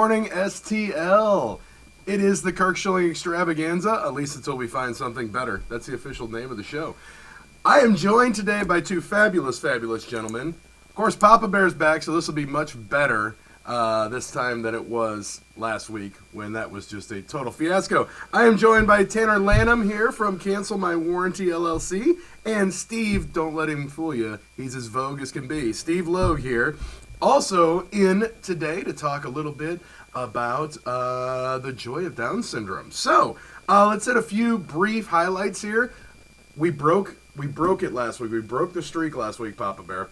morning, STL. It is the Kirk Schilling Extravaganza, at least until we find something better. That's the official name of the show. I am joined today by two fabulous, fabulous gentlemen. Of course, Papa Bear's back, so this will be much better this time than it was last week when that was just a total fiasco. I am joined by Tanner Lanham here from Cancel My Warranty LLC, and Steve, don't let him fool you, he's as vogue as can be. Steve Logue here, also in today to talk a little bit about the joy of Down syndrome. So, let's hit a few brief highlights here. We broke it last week. We broke the streak last week, Papa Bear.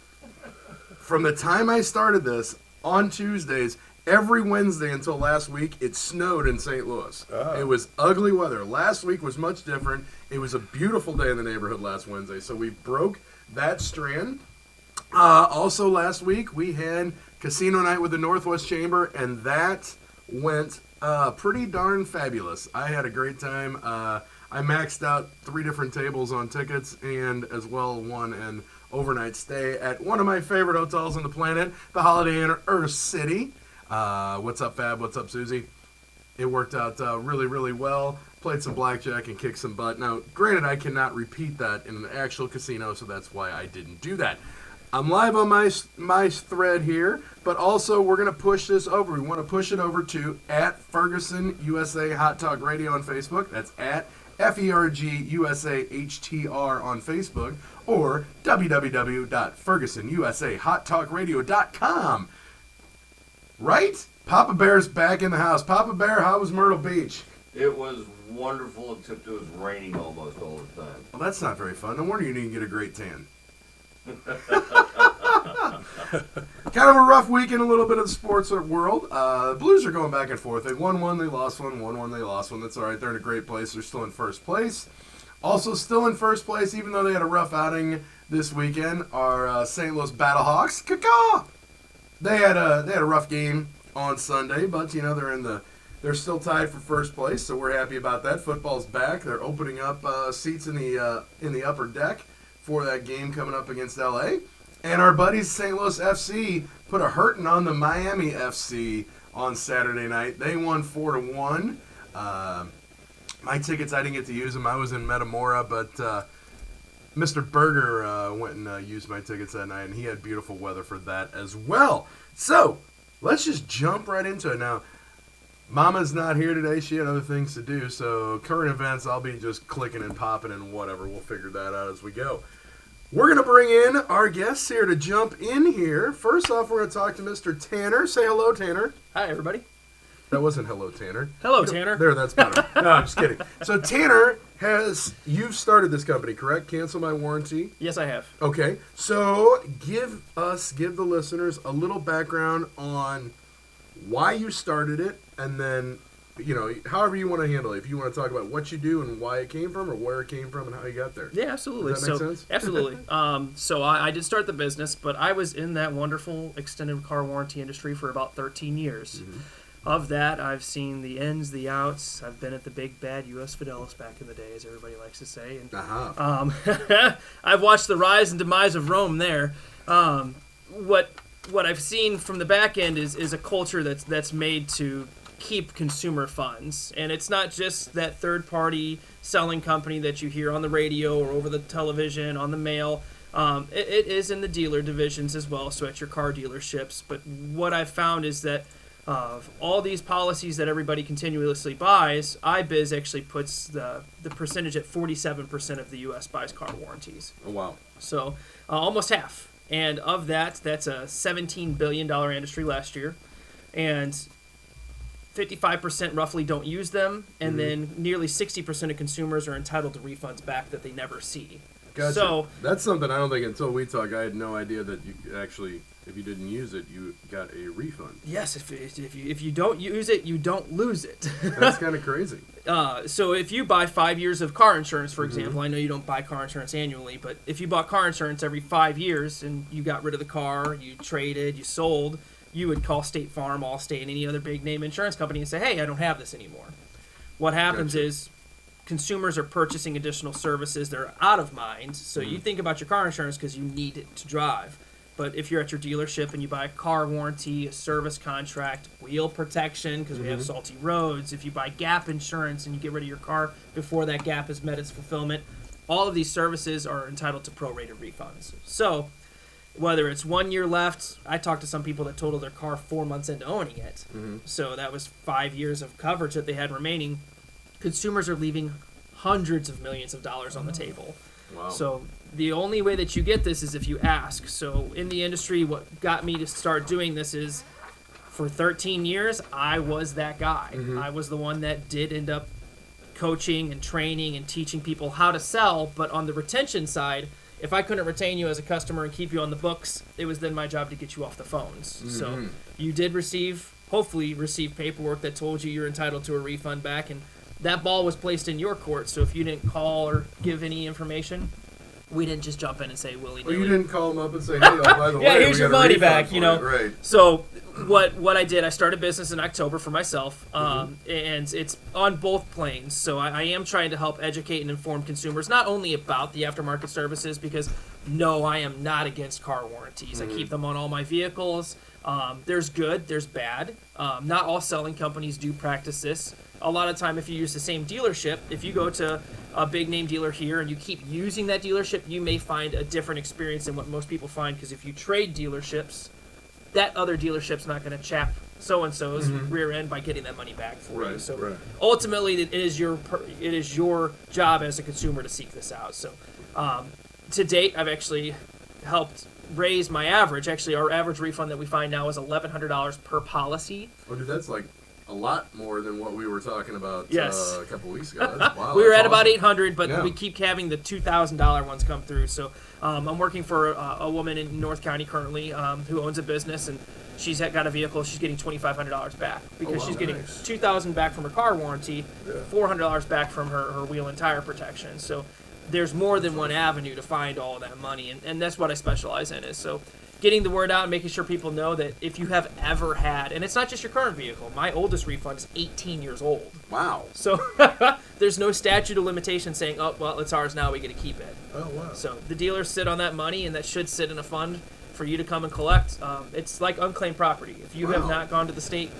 From the time I started this, on Tuesdays, every Wednesday until last week, it snowed in St. Louis. Oh. It was ugly weather. Last week was much different. It was a beautiful day in the neighborhood last Wednesday, so we broke that strand. Also last week, we had Casino Night with the Northwest Chamber, and that went pretty darn fabulous. I had a great time. I maxed out 3 different tables on tickets and as well won an overnight stay at one of my favorite hotels on the planet, the Holiday Inn Earth City. What's up, Fab? What's up, Susie? It worked out really, really well. Played some blackjack and kicked some butt. Now, granted, I cannot repeat that in an actual casino, so that's why I didn't do that. I'm live on my thread here, but also we're going to push this over. We want to push it over to @Ferguson USA Hot Talk Radio on Facebook. That's at FERGUSAHTR on Facebook, or www.fergusonusahottalkradio.com. Right? Papa Bear's back in the house. Papa Bear, how was Myrtle Beach? It was wonderful, except it was raining almost all the time. Well, that's not very fun. No wonder you didn't get a great tan. Kind of a rough week in a little bit of the sports world. The Blues are going back and forth. They won one, they lost one, won one, they lost one. That's all right. They're in a great place. They're still in first place. Also still in first place, even though they had a rough outing this weekend, are St. Louis Battlehawks. Caw-caw! They had a rough game on Sunday, but you know they're still tied for first place, so we're happy about that. Football's back. They're opening up seats in the upper deck for that game coming up against LA. And our buddies St. Louis FC put a hurting on the Miami FC on Saturday night. They won 4-1. My tickets, I didn't get to use them. I was in Metamora, but Mr. Berger went and used my tickets that night, and he had beautiful weather for that as well. So, let's just jump right into it. Now, Mama's not here today. She had other things to do, so current events, I'll be just clicking and popping and whatever. We'll figure that out as we go. We're going to bring in our guests here to jump in here. First off, we're going to talk to Mr. Tanner. Say hello, Tanner. Hi, everybody. That wasn't hello, Tanner. Hello, Tanner. There, that's better. No, I'm just kidding. So, Tanner, you've started this company, correct? Cancel My Warranty? Yes, I have. Okay. So, give the listeners a little background on why you started it, and then, you know, however you want to handle it. If you want to talk about what you do and why it came from, or where it came from and how you got there. Yeah, absolutely. Does that make sense? Absolutely. So I did start the business, but I was in that wonderful extended car warranty industry for about 13 years. Mm-hmm. Of that, I've seen the ins, the outs. I've been at the big bad U.S. Fidelis back in the day, as everybody likes to say. And, I've watched the rise and demise of Rome there. What I've seen from the back end is a culture that's made to keep consumer funds. And it's not just that third-party selling company that you hear on the radio or over the television, on the mail. It is in the dealer divisions as well, so at your car dealerships. But what I've found is that of all these policies that everybody continuously buys, iBiz actually puts the percentage at 47% of the U.S. buys car warranties. Oh, wow. So almost half. And of that, that's a $17 billion industry last year. And 55% roughly don't use them. And then nearly 60% of consumers are entitled to refunds back that they never see. Gotcha. So that's something I don't think until we talk, I had no idea that you actually, if you didn't use it, you got a refund. Yes, if you don't use it, you don't lose it. That's kind of crazy. So if you buy 5 years of car insurance, for example, I know you don't buy car insurance annually, but if you bought car insurance every 5 years and you got rid of the car, you traded, you sold, you would call State Farm, Allstate, and any other big name insurance company and say, hey, I don't have this anymore. What happens is consumers are purchasing additional services that are out of mind. So you think about your car insurance because you need it to drive. But if you're at your dealership and you buy a car warranty, a service contract, wheel protection, because we have salty roads, if you buy gap insurance and you get rid of your car before that gap has met its fulfillment, all of these services are entitled to prorated refunds. So whether it's 1 year left, I talked to some people that totaled their car 4 months into owning it. So that was 5 years of coverage that they had remaining. Consumers are leaving hundreds of millions of dollars on the table. Wow. So the only way that you get this is if you ask. So in the industry, what got me to start doing this is for 13 years, I was that guy. I was the one that did end up coaching and training and teaching people how to sell. But on the retention side, if I couldn't retain you as a customer and keep you on the books, it was then my job to get you off the phones. So you did hopefully receive paperwork that told you you're entitled to a refund back, and that ball was placed in your court. So if you didn't call or give any information, we didn't just jump in and say willy-nilly. Well, you didn't call them up and say, hey, oh, by the way, yeah, here's we your got a money refund back, for you know. it. Right. So what I did, I started business in October for myself, and it's on both planes. So I am trying to help educate and inform consumers, not only about the aftermarket services, because no, I am not against car warranties. I keep them on all my vehicles. There's good, there's bad. Not all selling companies do practice this. A lot of time, if you use the same dealership, if you go to a big name dealer here and you keep using that dealership, you may find a different experience than what most people find, because if you trade dealerships, that other dealership's not going to chap so-and-so's rear end by getting that money back for you. So ultimately, it is your job as a consumer to seek this out. So to date, I've actually helped raise my average. Actually, our average refund that we find now is $1,100 per policy. Oh, dude, that's like a lot more than what we were talking about Yes. a couple weeks ago. Wow, we were that's at about awesome. 800, but Yeah. we keep having the $2,000 ones come through. So I'm working for a woman in North County currently who owns a business, and she's got a vehicle. She's getting $2,500 back because she's getting $2,000 back from her car warranty, $400 back from her wheel and tire protection. So there's more than one avenue to find all that money, and that's what I specialize in. Is so getting the word out and making sure people know that if you have ever had, and it's not just your current vehicle. My oldest refund is 18 years old. Wow. So there's no statute of limitation saying, oh, well, it's ours now, we get to keep it. Oh, wow. So the dealers sit on that money, and that should sit in a fund for you to come and collect. It's like unclaimed property. If you have not gone to the state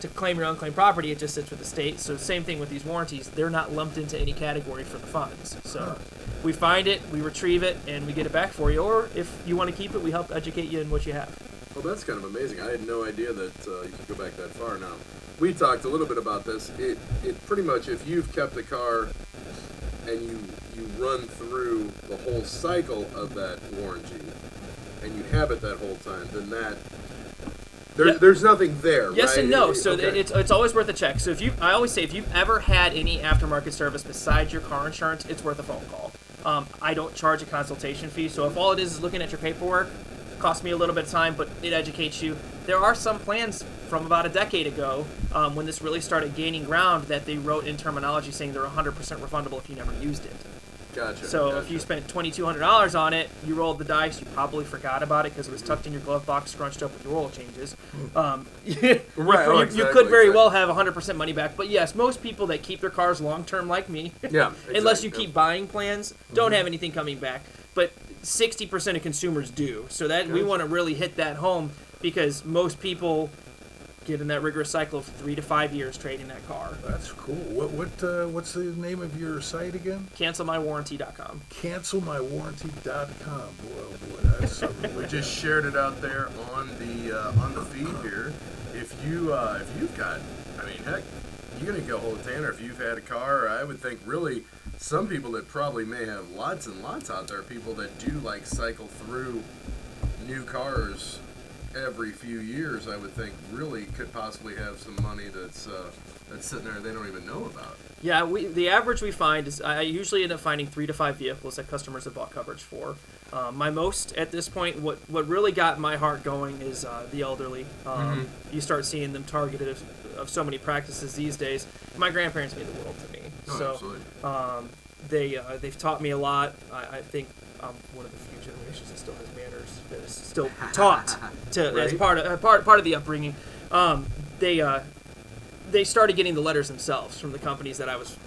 to claim your unclaimed property, it just sits with the state. So same thing with these warranties. They're not lumped into any category for the funds. So we find it, we retrieve it, and we get it back for you. Or if you want to keep it, we help educate you in what you have. Well, that's kind of amazing. I had no idea that you could go back that far. Now, we talked a little bit about this. It pretty much, if you've kept a car and you run through the whole cycle of that warranty and you have it that whole time, then that there's nothing there. Yes right? and no. So Okay. it's always worth a check. So I always say, if you've ever had any aftermarket service besides your car insurance, it's worth a phone call. I don't charge a consultation fee. So if all it is looking at your paperwork, it costs me a little bit of time, but it educates you. There are some plans from about a decade ago, when this really started gaining ground, that they wrote in terminology saying they're 100% refundable if you never used it. Gotcha. So gotcha. if you spent $2,200 on it, you rolled the dice, you probably forgot about it because it was tucked in your glove box, scrunched up with your oil changes. You could very well have 100% money back. But yes, most people that keep their cars long-term like me, unless you keep buying plans, don't have anything coming back. But 60% of consumers do. So that we want to really hit that home, because most people get in that rigorous cycle of 3 to 5 years trading that car. That's cool. What's the name of your site again? CancelMyWarranty.com. CancelMyWarranty.com. Boy, that's something. We just shared it out there on the feed here. If you've got, I mean, heck, you're gonna go hold Tanner. If you've had a car, I would think really some people that probably may have lots and lots out there, people that do like cycle through new cars every few years, I would think really could possibly have some money that's sitting there they don't even know about. Yeah, the average we find is I usually end up finding 3 to 5 vehicles that customers have bought coverage for. My most at this point, what really got my heart going is the elderly. You start seeing them targeted of so many practices these days. My grandparents mean the world to me. They've taught me a lot. I think I'm one of the few generations that still has manners, that is still taught to Right. as part of the upbringing. They started getting the letters themselves from the companies that I was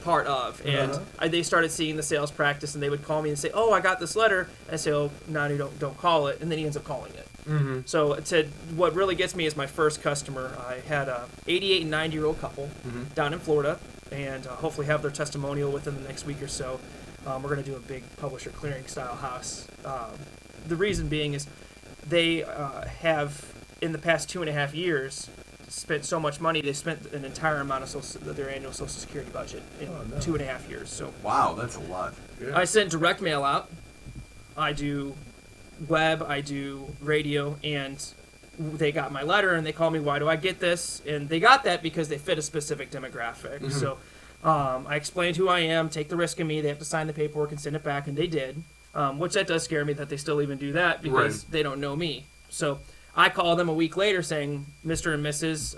part of, and they started seeing the sales practice, and they would call me and say, "Oh, I got this letter," and I say, "Oh, no, you don't call it," and then he ends up calling it. Mm-hmm. So what really gets me is my first customer. I had a 88 and 90-year-old couple down in Florida, and hopefully have their testimonial within the next week or so. We're going to do a big publisher clearing style house. The reason being is they have, in the past 2.5 years, spent so much money. They spent an entire amount of their annual Social Security budget in 2.5 years. So Wow, that's a lot. Yeah. I sent direct mail out. I do web. I do radio, and they got my letter and they called me. Why do I get this? And they got that because they fit a specific demographic. So I explained who I am. Take the risk of me. They have to sign the paperwork and send it back, and they did. Which that does scare me that they still even do that because they don't know me. So I call them a week later saying, Mr. and Mrs.,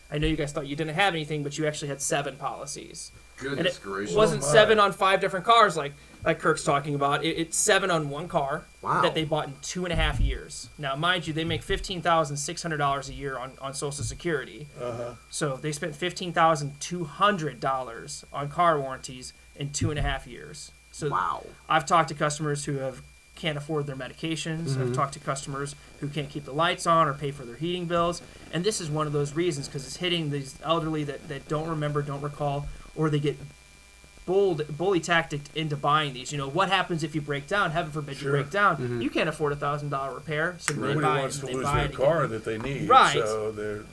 I know you guys thought you didn't have anything, but you actually had 7 policies. Goodness And it gracious. wasn't 7 on 5 different cars like Kirk's talking about. It's 7 on one car that they bought in 2.5 years. Now, mind you, they make $15,600 a year on Social Security. So they spent $15,200 on car warranties in 2.5 years. So I've talked to customers who can't afford their medications. I've talked to customers who can't keep the lights on or pay for their heating bills. And this is one of those reasons because it's hitting these elderly that don't remember, don't recall, or they get bully tacticked into buying these. You know, what happens if you break down? Heaven forbid you break down. You can't afford $1,000 repair, so they Nobody buy wants it to and they lose buy their it car again. that they need. Right.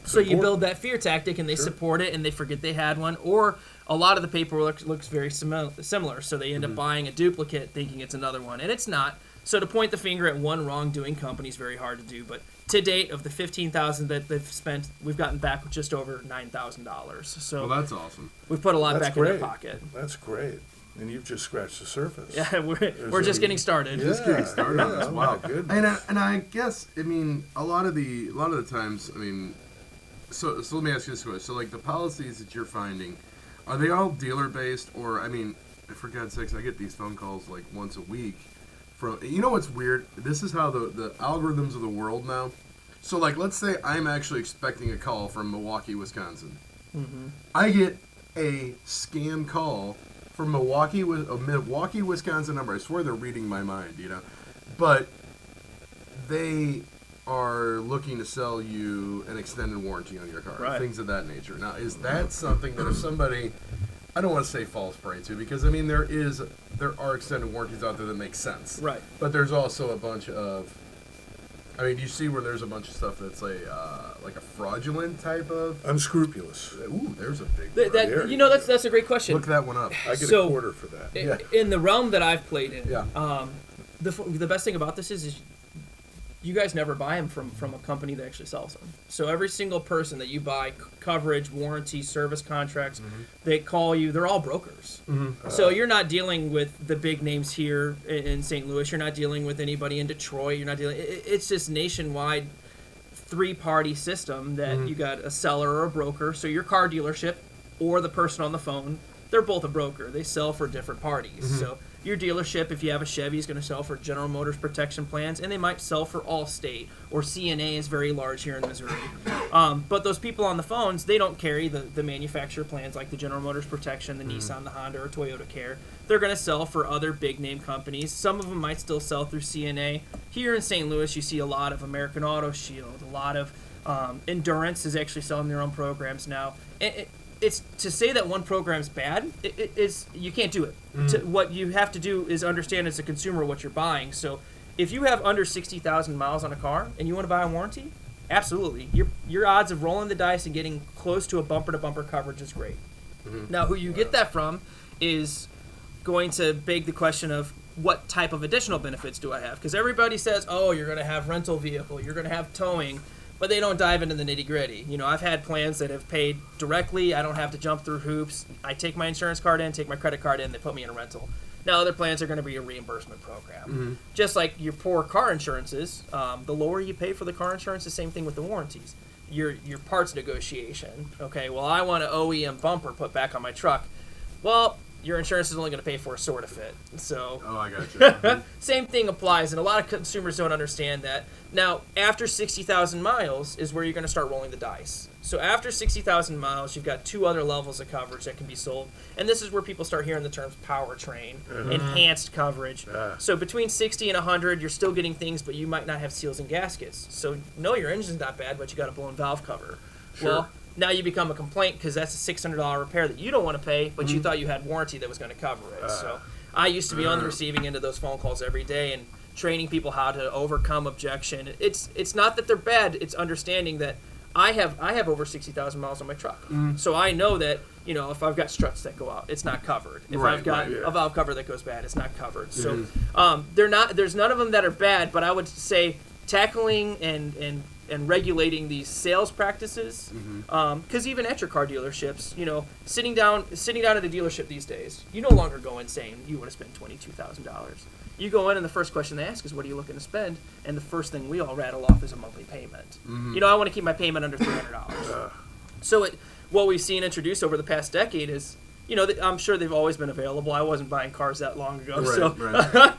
So you build that fear tactic and they support it and they forget they had one, or a lot of the paperwork looks very similar, so they end up buying a duplicate thinking it's another one, and it's not. So to point the finger at one wrongdoing company is very hard to do, but to date, of the $15,000 that they've spent, we've gotten back just over $9,000. So Well, that's awesome. we've put a lot That's back in great. their pocket. That's great. And you've just scratched the surface. Yeah, we're just getting started. Just getting started on this. oh Wow. my goodness. And I guess, I mean, a lot of the times, I mean, so let me ask you this question. So like the policies that you're finding, are they all dealer based, or I mean, for God's sakes, I get these phone calls like once a week from, you know what's weird? This is how the algorithms of the world now. So like, let's say I'm actually expecting a call from Milwaukee, Wisconsin. I get a scam call from Milwaukee, Wisconsin number. I swear they're reading my mind, you know. But they are looking to sell you an extended warranty on your car, things of that nature. Now, is that something that if somebody, I don't want to say falls prey to, because I mean there are extended warranties out there that make sense, Right. But there's also a bunch of, I mean, do you see where there's a bunch of stuff that's like a fraudulent type of? Unscrupulous. Ooh, there's a big word. There you That's a great question. Look that one up. I get So- a quarter for that. In the realm that I've played in, Yeah. the best thing about this is you guys never buy them from a company that actually sells them. So every single person that you buy coverage, warranty, service contracts, they call you. They're all brokers. So you're not dealing with the big names here in St. Louis. You're not dealing with anybody in Detroit. You're not dealing. It's just nationwide, 3-party system that you got a seller or a broker. So your car dealership or the person on the phone, they're both a broker. They sell for different parties. So your dealership, if you have a Chevy, is going to sell for General Motors protection plans, and they might sell for Allstate, or CNA is very large here in Missouri. But those people on the phones, they don't carry the manufacturer plans like the General Motors protection, the Nissan, the Honda, or Toyota Care. They're going to sell for other big name companies. Some of them might still sell through CNA. Here in St. Louis, you see a lot of American Auto Shield, a lot of Endurance is actually selling their own programs now. It's to say that one program's bad. You can't do it. What you have to do is understand as a consumer what you're buying. So, if you have under 60,000 miles on a car and you want to buy a warranty, absolutely, your odds of rolling the dice and getting close to a bumper-to-bumper coverage is great. Now, who you get that from is going to beg the question of what type of additional benefits do I have? Because everybody says, oh, you're going to have rental vehicle, you're going to have towing. But they don't dive into the nitty-gritty. You know, I've had plans that have paid directly. I don't have to jump through hoops. I take my insurance card in, take my credit card in, they put me in a rental. Now, other plans are going to be a reimbursement program. Just like your poor car insurances, the lower you pay for the car insurance, the same thing with the warranties. Your parts negotiation. Okay, well, I want an OEM bumper put back on my truck. Well, your insurance is only going to pay for a sort of fit. So Oh, I got you. same thing applies, and a lot of consumers don't understand that. Now, after 60,000 miles is where you're going to start rolling the dice. So after 60,000 miles, you've got 2 other levels of coverage that can be sold, and this is where people start hearing the terms powertrain, enhanced coverage. So between 60 and 100, you're still getting things, but you might not have seals and gaskets. So no, your engine's not bad, but you got a blown valve cover. Sure. Well, now you become a complaint because that's a $600 repair that you don't want to pay, but you thought you had warranty that was going to cover it. So I used to be on the receiving end of those phone calls every day and training people how to overcome objection. It's not that they're bad. It's understanding that I have over 60,000 miles on my truck. So I know that, if I've got struts that go out, it's not covered. If I've got a valve cover that goes bad, it's not covered. So there's none of them that are bad, but I would say tackling and regulating these sales practices, because even at your car dealerships, sitting down at a dealership these days, you no longer go in saying you want to spend $22,000. You go in and the first question they ask is, what are you looking to spend? And the first thing we all rattle off is a monthly payment. I want to keep my payment under $300. So what we've seen introduced over the past decade is, I'm sure they've always been available. I wasn't buying cars that long ago. Right.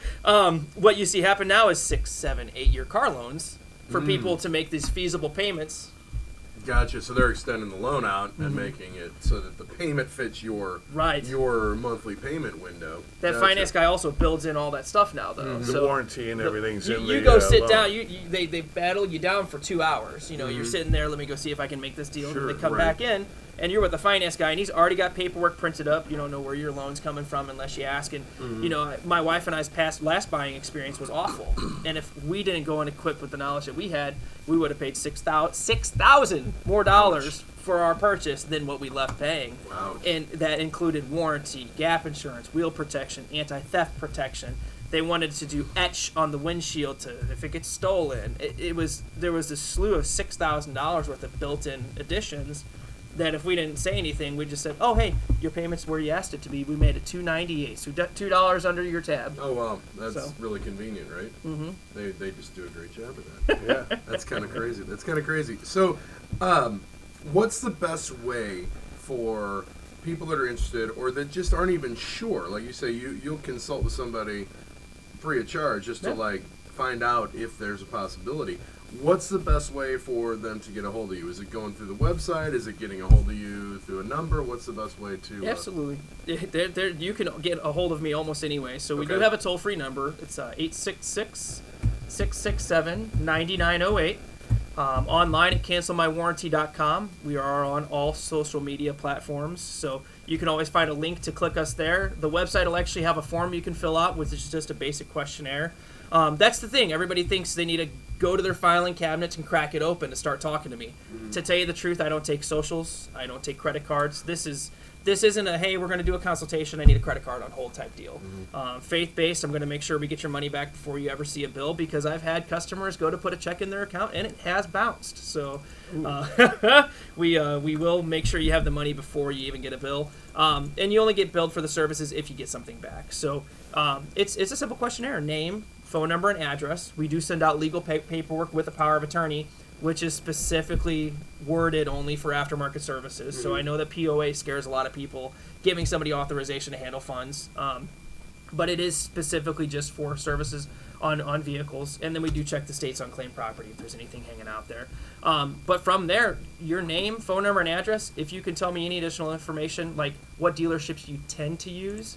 What you see happen now is 6, 7, 8-year car loans for people to make these feasible payments. Gotcha. So they're extending the loan out and making it so that the payment fits your monthly payment window. That finance guy also builds in all that stuff now, though. The So warranty and everything's in you the go sit loan. down. They battle you down for 2 hours. You're sitting there. Let me go see if I can make this deal. Sure, They come back in, and you're with the finance guy, and he's already got paperwork printed up. You don't know where your loan's coming from unless you ask. And my wife and I's last buying experience was awful. And if we didn't go in equipped with the knowledge that we had, we would have paid $6,000 more dollars for our purchase than what we left paying. Wow. And that included warranty, gap insurance, wheel protection, anti-theft protection. They wanted to do etch on the windshield to if it gets stolen. There was a slew of $6,000 worth of built-in additions that if we didn't say anything, we just said, "Oh, hey, your payment's where you asked it to be. We made it $298, so $2 under your tab." Oh, wow. That's really convenient, right? They just do a great job of that. Yeah. That's kind of crazy. So, what's the best way for people that are interested or that just aren't even sure? Like you say, you'll consult with somebody free of charge just to find out if there's a possibility. What's the best way for them to get a hold of you? Is it going through the website? Is it getting a hold of you through a number? What's the best way to... Absolutely. You can get a hold of me almost anyway. So we do have a toll-free number. It's 866-667-9908. Online at cancelmywarranty.com. We are on all social media platforms, so you can always find a link to click us there. The website will actually have a form you can fill out, which is just a basic questionnaire. That's the thing. Everybody thinks they need to go to their filing cabinets and crack it open to start talking to me. To tell you the truth, I don't take socials. I don't take credit cards. This isn't a, hey, we're going to do a consultation, I need a credit card on hold type deal. Faith-based, I'm going to make sure we get your money back before you ever see a bill, because I've had customers go to put a check in their account and it has bounced. So we will make sure you have the money before you even get a bill. And you only get billed for the services if you get something back. So it's a simple questionnaire: name, phone number, and address. We do send out legal paperwork with a power of attorney, which is specifically worded only for aftermarket services. So I know that POA scares a lot of people, giving somebody authorization to handle funds. But it is specifically just for services on vehicles. And then we do check the states on claimed property if there's anything hanging out there. But from there, your name, phone number, and address, if you can tell me any additional information, like what dealerships you tend to use,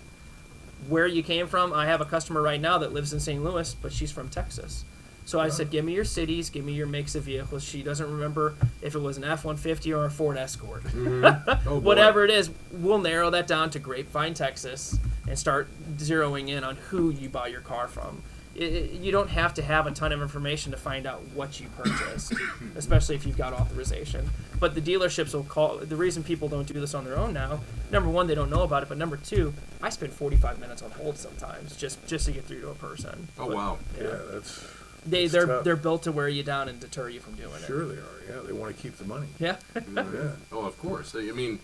where you came from. I have a customer right now that lives in St. Louis, but she's from Texas. So I said, give me your cities, give me your makes of vehicles. She doesn't remember if it was an F-150 or a Ford Escort. Oh, whatever it is, we'll narrow that down to Grapevine, Texas, and start zeroing in on who you buy your car from. You don't have to have a ton of information to find out what you purchased, especially if you've got authorization. But the dealerships will call. The reason people don't do this on their own now, number one, they don't know about it, but number two, I spend 45 minutes on hold sometimes just to get through to a person. Oh, wow. Yeah, that's... They're built to wear you down and deter you from doing it. Sure they are. Yeah, they want to keep the money. Yeah. Yeah. Oh, of course. I mean,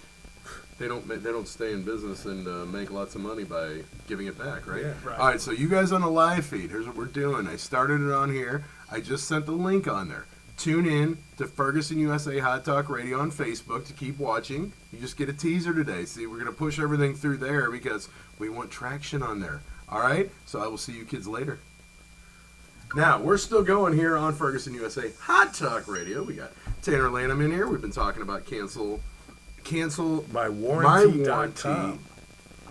they don't stay in business and make lots of money by giving it back, right? Yeah. Right. All right, so you guys on the live feed, here's what we're doing. I started it on here. I just sent the link on there. tune in to Ferguson USA Hot Talk Radio on Facebook to keep watching. You just get a teaser today. See, we're going to push everything through there because we want traction on there. All right? So I will see you kids later. Now, we're still going here on Ferguson USA Hot Talk Radio. We got Tanner Lanham in here. We've been talking about cancel My warranty.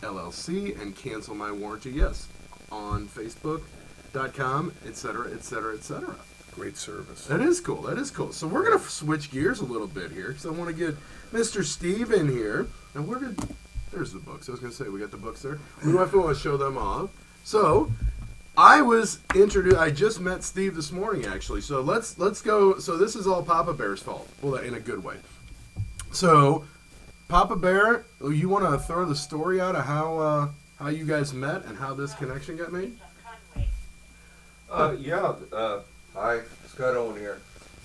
LLC and cancel my warranty, yes, on Facebook.com, etc., etc., etc. Great service. That is cool. That is cool. So we're going to switch gears a little bit here because I want to get Mr. Steve in here. And we're going to... There's the books. I was going to say, we got the books there. We don't have to show them off. So, I was introduced... I just met Steve this morning, actually. So let's go... So this is all Papa Bear's fault. Well, in a good way. So, Papa Bear, you want to throw the story out of how you guys met and how this connection got made? Hi, Scott Owen here.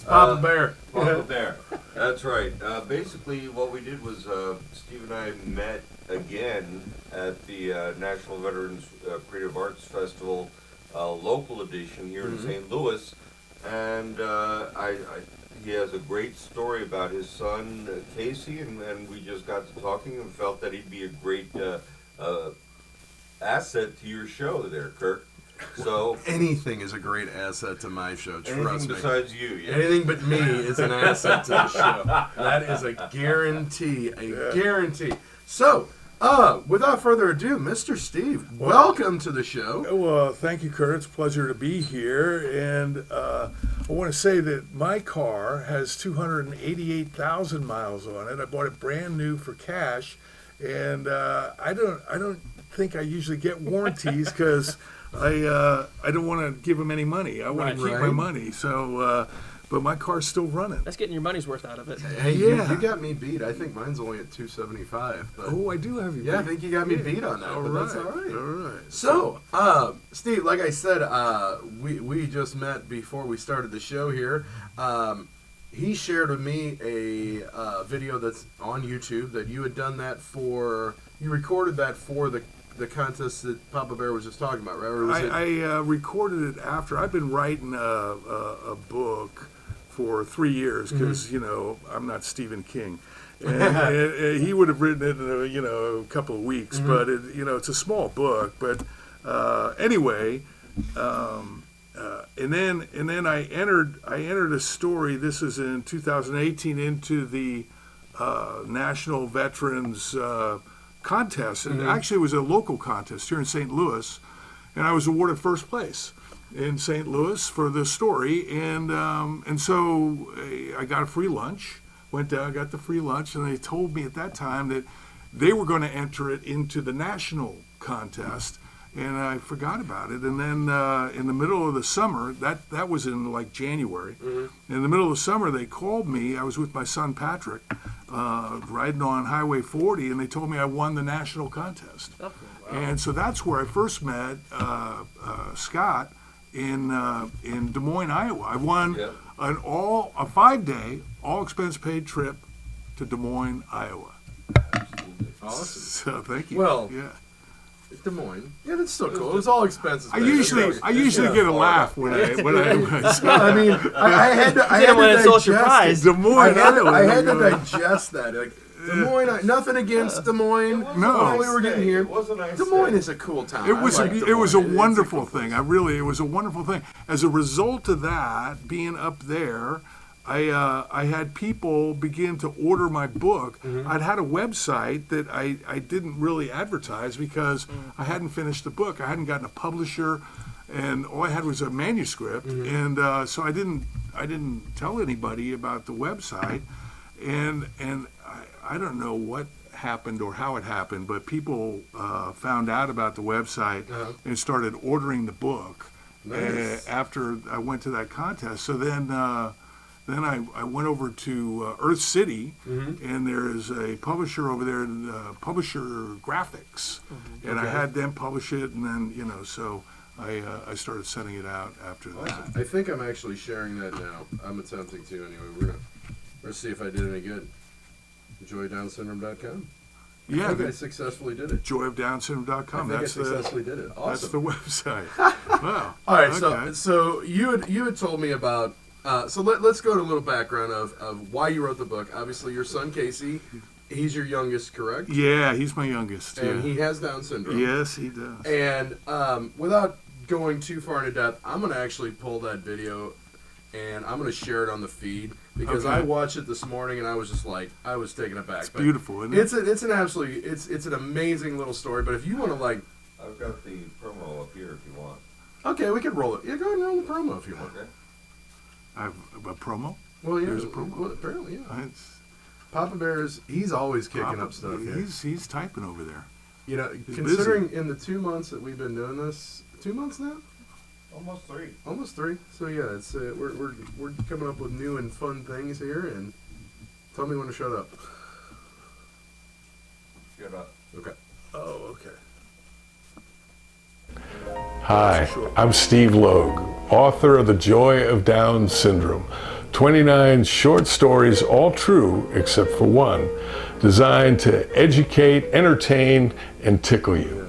Papa Bear. Papa Bear. That's right. Basically, what we did was Steve and I met again at the National Veterans Creative Arts Festival local edition here in St. Louis, and he has a great story about his son Casey, and we just got to talking and felt that he'd be a great asset to your show there, Kirk. So anything is a great asset to my show. Trust anything me. besides you, yeah. Anything but me is an asset to the show. That is a guarantee. A guarantee. So, without further ado, Mr. Steve, welcome to the show. Well, thank you, Kurt. It's a pleasure to be here. And I want to say that my car has 288,000 miles on it. I bought it brand new for cash, and I don't think I usually get warranties because I don't want to give them any money. I want to keep my money. So, but my car's still running. That's getting your money's worth out of it. Hey, you got me beat. I think mine's only at 275. But Oh, I do have you. yeah, I think you got me beat on that. All but right. That's all right. All right. So, Steve, like I said, we just met before we started the show here. He shared with me a video that's on YouTube that you had done that for. You recorded that for the contest that Papa Bear was just talking about, right? Or was I recorded it after. I've been writing a book for 3 years because, I'm not Stephen King. And he would have written it in a couple of weeks, but it's a small book. But anyway, and then I entered a story. This is in 2018 into the National Veterans contest. And actually, it was a local contest here in St. Louis, and I was awarded first place in St. Louis for this story. And so I got a free lunch. Went down, got the free lunch, and they told me at that time that they were going to enter it into the national contest. And I forgot about it. And then in the middle of the summer, that was in like January. In the middle of the summer, they called me. I was with my son Patrick, riding on Highway 40, and they told me I won the national contest. Oh, wow. And so that's where I first met Scott in Des Moines, Iowa. I won a 5-day, all expense paid trip to Des Moines, Iowa. awesome. So thank you. Well, yeah. Des Moines. Yeah, that's still cool. It was all expenses. I usually get a laugh when I I mean, I had to digest it. Des Moines, Iowa. I had to digest that. Like, Des Moines, nothing against Des Moines. No. We were getting here. It was a nice Des Moines is a cool town. It was I like Des it was a Moines. wonderful thing. It was a wonderful thing. As a result of that, being up there, I had people begin to order my book. I'd had a website that I didn't really advertise because I hadn't finished the book. I hadn't gotten a publisher, and all I had was a manuscript, and so I didn't tell anybody about the website, and I don't know what happened or how it happened, but people found out about the website and started ordering the book. Nice. After I went to that contest. So then I went over to Earth City, and there is a publisher over there, Publisher Graphics, and I had them publish it, and then so I started sending it out after that. I think I'm actually sharing that now. I'm attempting to anyway. Let's see if I did any good. JoyDownSyndrome.com. Yeah, I think I successfully did it. joyofdownsyndrome.com. I successfully did it. Awesome. That's the website. Wow. All right, Okay. so you had told me about So let's go to a little background of why you wrote the book. Obviously, your son Casey, he's your youngest, correct? Yeah, he's my youngest. And yeah. he has Down syndrome. Yes, he does. And without going too far into depth, I'm going to actually pull that video and I'm going to share it on the feed because Okay. I watched it this morning and I was just like, I was taken aback. It's beautiful, isn't it? It's an absolutely, it's an amazing little story. But if you want to like, I've got the promo up here if you want. okay, we can roll it. Yeah, go ahead and roll the promo if you want. Okay. I have a promo. Well, yeah, There's a promo. Well, apparently, yeah. It's, Papa Bear's, he's always kicking up stuff here. He's typing over there. You know, He's considering in the 2 months that we've been doing this, 2 months now, Almost 3. almost 3. So yeah, it's we're coming up with new and fun things here. And tell me when to shut up. Shut up. Okay. Oh, okay. Hi, I'm Steve Logue, author of The Joy of Down Syndrome. 29 short stories, all true except for one, designed to educate, entertain, and tickle you.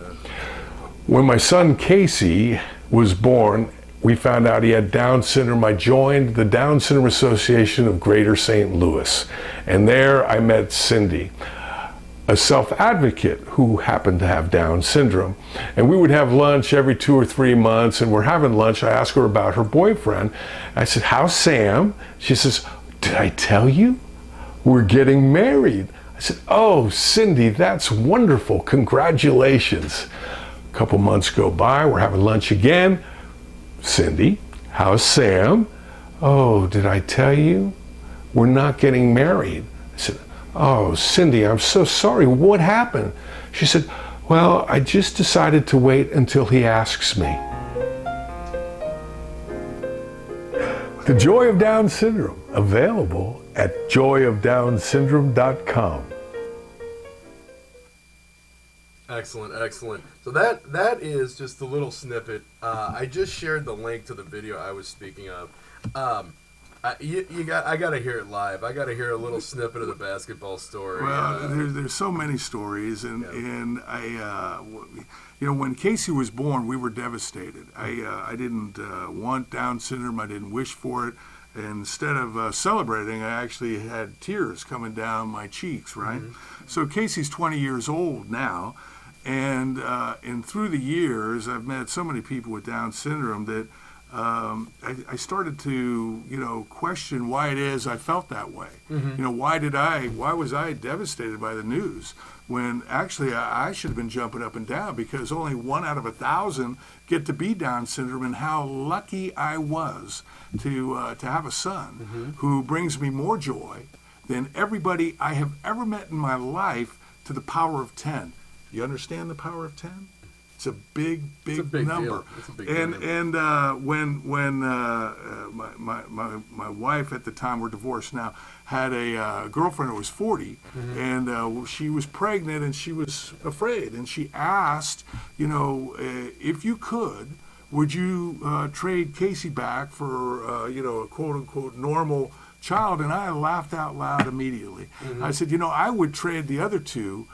When my son Casey was born, we found out he had Down syndrome. I joined the Down Syndrome Association of Greater St. Louis, and there I met Cindy, a self-advocate who happened to have Down syndrome. And we would have lunch every 2 or 3 months, and we're having lunch. I asked her about her boyfriend. I said, "How's Sam?" She says, "Did I tell you? We're getting married." I said, "Oh, Cindy, that's wonderful. Congratulations." A couple months go by, we're having lunch again. "Cindy, how's Sam?" "Oh, did I tell you? We're not getting married." I said, "Oh, Cindy, I'm so sorry. What happened?" She said, "Well, I just decided to wait until he asks me." The Joy of Down Syndrome, available at joyofdownsyndrome.com. Excellent, excellent. So that is just a little snippet. I just shared the link to the video I was speaking of. I gotta hear it live. I gotta hear a little snippet of the basketball story. Well, there's so many stories, and I, when Casey was born, we were devastated. I didn't want Down syndrome. I didn't wish for it. And instead of celebrating, I actually had tears coming down my cheeks. Right. Mm-hmm. So Casey's 20 years old now, and through the years, I've met so many people with Down syndrome that. I started to, question why it is I felt that way. Mm-hmm. Why was I devastated by the news when actually I should have been jumping up and down because only 1 out of 1,000 get to be Down syndrome, and how lucky I was to have a son who brings me more joy than everybody I have ever met in my life to the power of 10. You understand the power of 10? It's a big number. Deal. It's a big deal. And when my wife at the time, we're divorced now, had a girlfriend who was 40, and she was pregnant and she was afraid, and she asked, if you could, would you trade Casey back for a quote unquote normal child? And I laughed out loud immediately. I said, I would trade my other two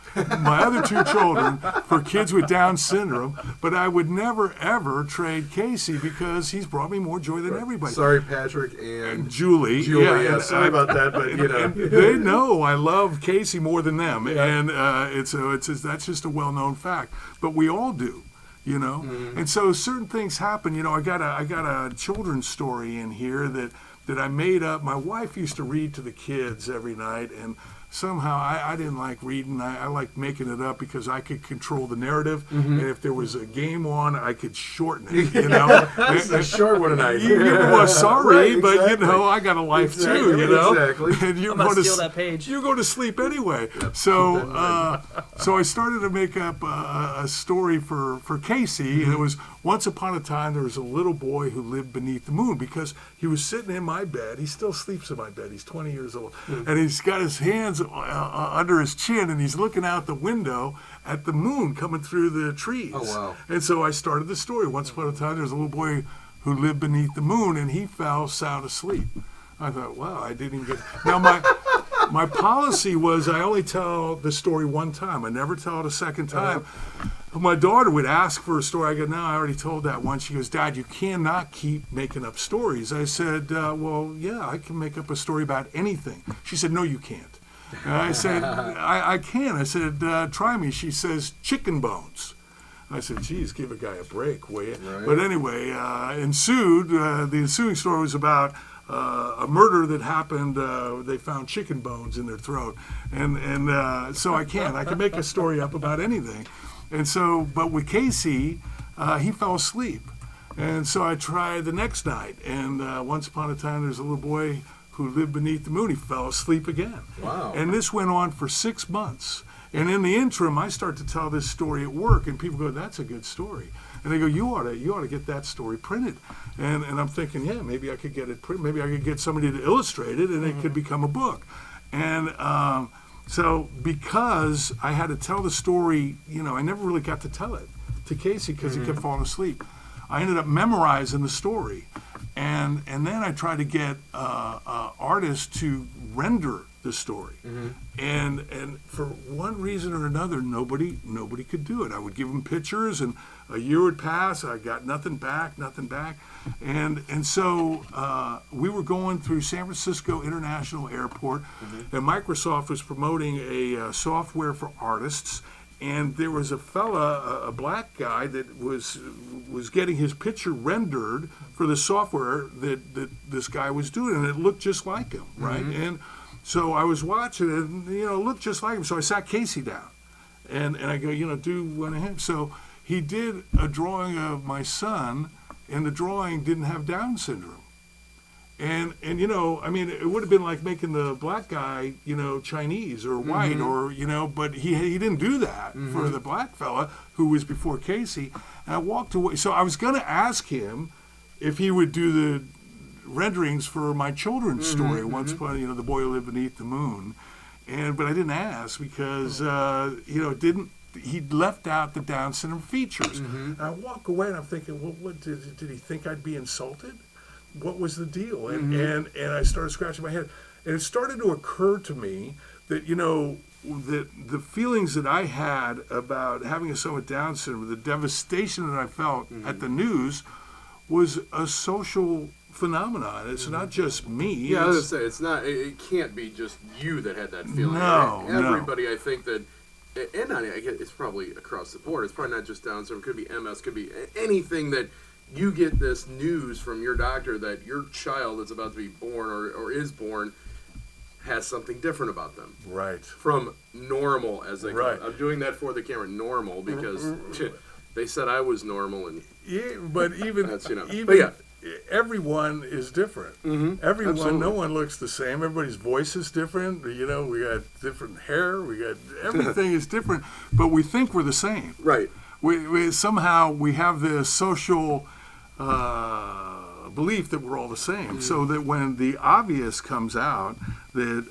children for kids with Down syndrome, but I would never ever trade Casey because he's brought me more joy than everybody. Sorry, Patrick and Julie. Yeah, sorry about that, but and they know I love Casey more than them, and that's just a well-known fact. But we all do. And so certain things happen. I got a children's story in here that I made up. My wife used to read to the kids every night, and somehow I didn't like reading. I liked making it up because I could control the narrative, and if there was a game on, I could shorten it. It's a short one tonight. Sorry, Right, but exactly. I got a life too. Exactly. And you're I'm gonna going steal that page. You go to sleep anyway. So so I started to make up a story for Casey, and it was once upon a time there was a little boy who lived beneath the moon because he was sitting in my bed. He still sleeps in my bed. He's 20 years old, and he's got his hands under his chin, and he's looking out the window at the moon coming through the trees. Oh, wow. And so I started the story. Once upon a time, there was a little boy who lived beneath the moon, and he fell sound asleep. I thought, wow, I didn't even get... Now, my policy was I only tell the story one time. I never tell it a second time. my daughter would ask for a story. I go, no, I already told that one. She goes, Dad, you cannot keep making up stories. I said, well, yeah, I can make up a story about anything. She said, no, you can't. And I said, I can. I said, try me. She says, chicken bones. I said, geez, give a guy a break, will you? Right. But anyway, the ensuing story was about a murder that happened. They found chicken bones in their throat. And so I can make a story up about anything. And so, but with Casey, he fell asleep. And so I tried the next night. And once upon a time, there's a little boy who lived beneath the moon. He fell asleep again. Wow. And this went on for 6 months. And in the interim, I start to tell this story at work, and people go, that's a good story. And they go, you ought to get that story printed. And I'm thinking, yeah, maybe I could get it printed. Maybe I could get somebody to illustrate it, and it could become a book. And so because I had to tell the story, I never really got to tell it to Casey because he kept falling asleep. I ended up memorizing the story. And then I tried to get artists to render the story. And for one reason or another, nobody could do it. I would give them pictures, and a year would pass. I got nothing back. And so we were going through San Francisco International Airport, and Microsoft was promoting a software for artists. And there was a fella, a black guy, that was getting his picture rendered for the software that this guy was doing, and it looked just like him, right? And so I was watching it, and it looked just like him. So I sat Casey down, and I go, do one of him. So he did a drawing of my son, and the drawing didn't have Down syndrome. And it would have been like making the black guy, Chinese or white or, but he didn't do that for the black fella who was before Casey. And I walked away. So I was going to ask him if he would do the renderings for my children's story, Once Upon, The Boy Who Lived Beneath the Moon. But I didn't ask because, he'd left out the Down syndrome features. And I walk away and I'm thinking, well, what did he think I'd be insulted? What was the deal? And I started scratching my head. And it started to occur to me that, that the feelings that I had about having a son with Down syndrome, the devastation that I felt at the news, was a social phenomenon. It's not just me. Yeah, I was going to say, it can't be just you that had that feeling. No, everybody, I think that, and I get it's probably across the board. It's probably not just Down syndrome. It could be MS, could be anything that you get this news from your doctor that your child that's about to be born or is born has something different about them. Right. From normal, as they call it. I'm doing that for the camera, normal, because they said I was normal. And yeah, but even, that's, but yeah. Everyone is different. Everyone, Absolutely. No one looks the same. Everybody's voice is different. We got different hair. Everything is different, but we think we're the same. Right. We somehow we have this social belief that we're all the same, so that when the obvious comes out that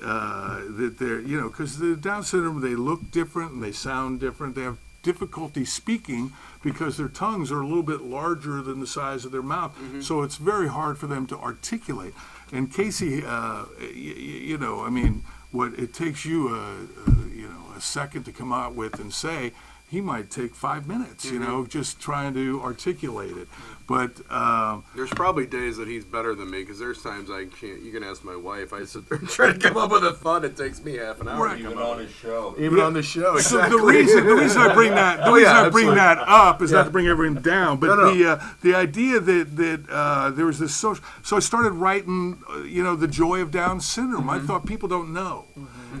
they're because the Down syndrome, they look different and they sound different. They have difficulty speaking because their tongues are a little bit larger than the size of their mouth, so it's very hard for them to articulate. And Casey, what it takes you a second to come out with and say, he might take 5 minutes, just trying to articulate it. But there's probably days that he's better than me, because there's times I can't. You can ask my wife. I sit there and try to come up with a thought. It takes me half an hour. Right. Even on his show. Even on the show, so exactly. the reason I bring that up is not to bring everyone down, but the idea that there was this social. So I started writing, the joy of Down syndrome. I thought people don't know,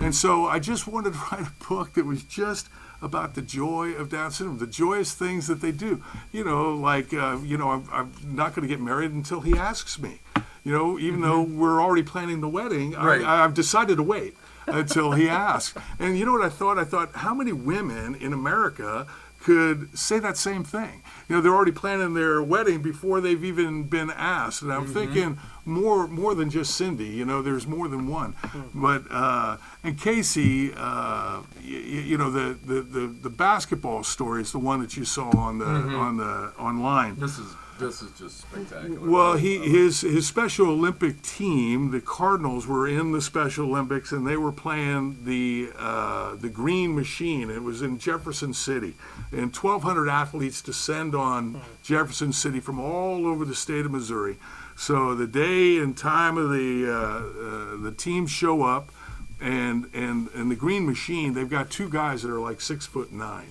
and so I just wanted to write a book that was just about the joy of Down syndrome, the joyous things that they do. I'm not going to get married until he asks me. Even though we're already planning the wedding, right. I've decided to wait until he asks. And you know what I thought? I thought, how many women in America could say that same thing? They're already planning their wedding before they've even been asked. And I'm thinking more than just Cindy. There's more than one. But and Casey, the basketball story is the one that you saw on the online. This is This is just spectacular. Well, his Special Olympic team, the Cardinals, were in the Special Olympics, and they were playing the Green Machine. It was in Jefferson City, and 1,200 athletes descend on Jefferson City from all over the state of Missouri. So the day and time of the teams show up, and the Green Machine, they've got two guys that are like 6'9".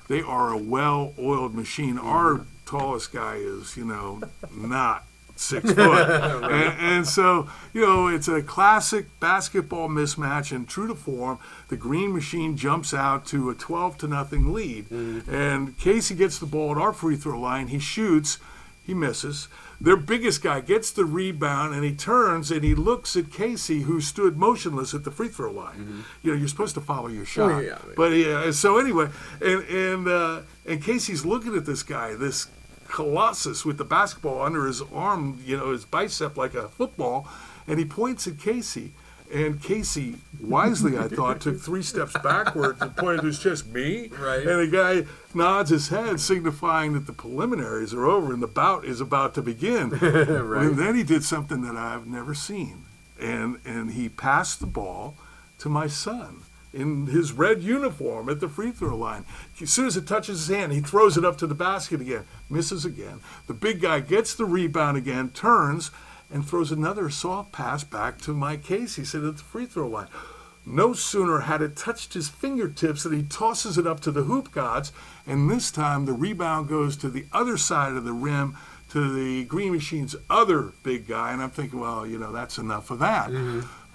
They are a well-oiled machine. Our tallest guy is, not 6 foot. and so, it's a classic basketball mismatch, and true to form, the Green Machine jumps out to a 12-0 lead. And Casey gets the ball at our free throw line. He shoots. He misses. Their biggest guy gets the rebound, and he turns and he looks at Casey, who stood motionless at the free throw line. You're supposed to follow your shot. Oh, yeah. But so anyway, and Casey's looking at this guy, this colossus with the basketball under his arm, his bicep like a football, and he points at Casey. And Casey, wisely, I thought, took 3 steps backwards and pointed to his chest, me? Right. And the guy nods his head, signifying that the preliminaries are over and the bout is about to begin. Right. And then he did something that I've never seen. And he passed the ball to my son in his red uniform at the free throw line. As soon as it touches his hand, he throws it up to the basket again, misses again. The big guy gets the rebound again, turns, and throws another soft pass back to Mike Casey, sitting at the free throw line. No sooner had it touched his fingertips than he tosses it up to the hoop gods, and this time the rebound goes to the other side of the rim to the Green Machine's other big guy, and I'm thinking, well, that's enough of that.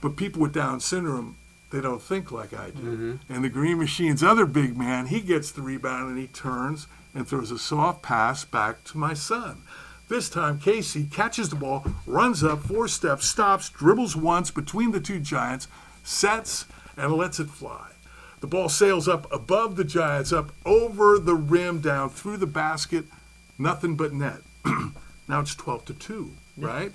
But people with Down syndrome, they don't think like I do. And the Green Machine's other big man, he gets the rebound and he turns and throws a soft pass back to my son. This time, Casey catches the ball, runs up 4 steps, stops, dribbles once between the two giants, sets, and lets it fly. The ball sails up above the giants, up over the rim, down through the basket, nothing but net. Now it's 12-2. Right?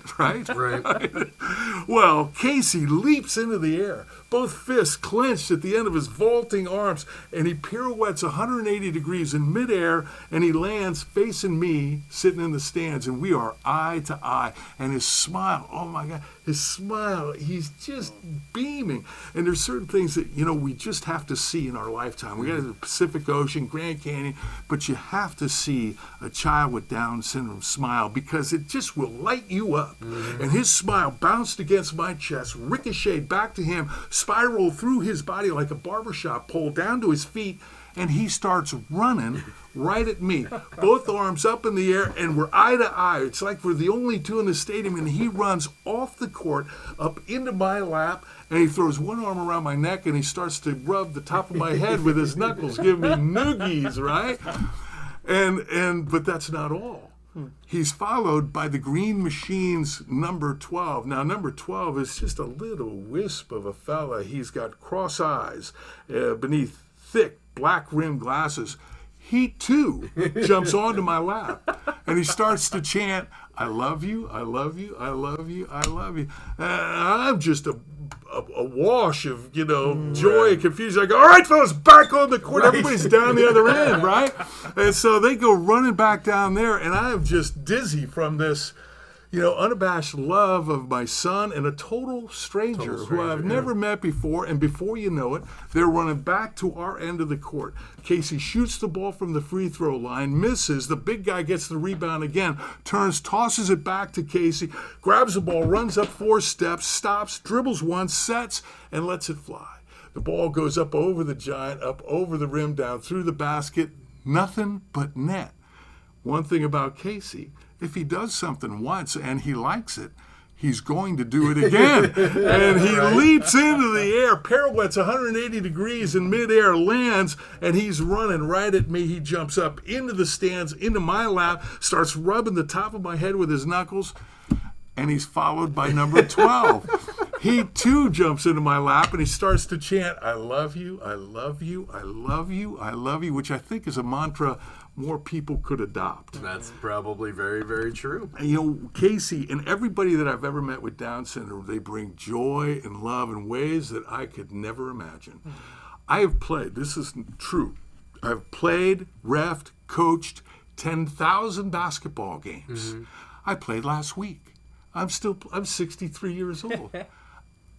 Well, Casey leaps into the air, both fists clenched at the end of his vaulting arms, and he pirouettes 180 degrees in midair, and he lands facing me, sitting in the stands, and we are eye to eye. And his smile, oh my God, his smile, he's just beaming. And there's certain things that, we just have to see in our lifetime. We got the Pacific Ocean, Grand Canyon, but you have to see a child with Down syndrome smile, because it just will light you up. And his smile bounced against my chest, ricocheted back to him, spiraled through his body like a barbershop pole down to his feet, and he starts running right at me, both arms up in the air, and we're eye to eye. It's like we're the only two in the stadium, and he runs off the court up into my lap, and he throws one arm around my neck, and he starts to rub the top of my head with his knuckles, giving me noogies, right? But that's not all. He's followed by the Green Machine's number 12. Now, number 12 is just a little wisp of a fella. He's got cross eyes beneath thick black-rimmed glasses. He, too, jumps onto my lap, and he starts to chant, I love you, I love you, I love you, I love you. I'm just a wash of, joy and confusion. I go, all right, fellas, back on the court. Right. Everybody's down the other end, right? And so they go running back down there, and I'm just dizzy from this, unabashed love of my son and a total stranger who I've never met before. And before you know it, they're running back to our end of the court. Casey shoots the ball from the free throw line, misses. The big guy gets the rebound again, turns, tosses it back to Casey, grabs the ball, runs up 4 steps, stops, dribbles once, sets, and lets it fly. The ball goes up over the giant, up over the rim, down through the basket. Nothing but net. One thing about Casey, if he does something once and he likes it, he's going to do it again. And he leaps into the air, pirouettes 180 degrees in midair, lands, and he's running right at me. He jumps up into the stands, into my lap, starts rubbing the top of my head with his knuckles, and he's followed by number 12. He, too, jumps into my lap, and he starts to chant, I love you, I love you, I love you, I love you, which I think is a mantra more people could adopt. That's probably very, very true. And, Casey and everybody that I've ever met with Down syndrome, they bring joy and love in ways that I could never imagine. I have played, this is true, I've played, reffed, coached 10,000 basketball games. I played last week. I'm 63 years old.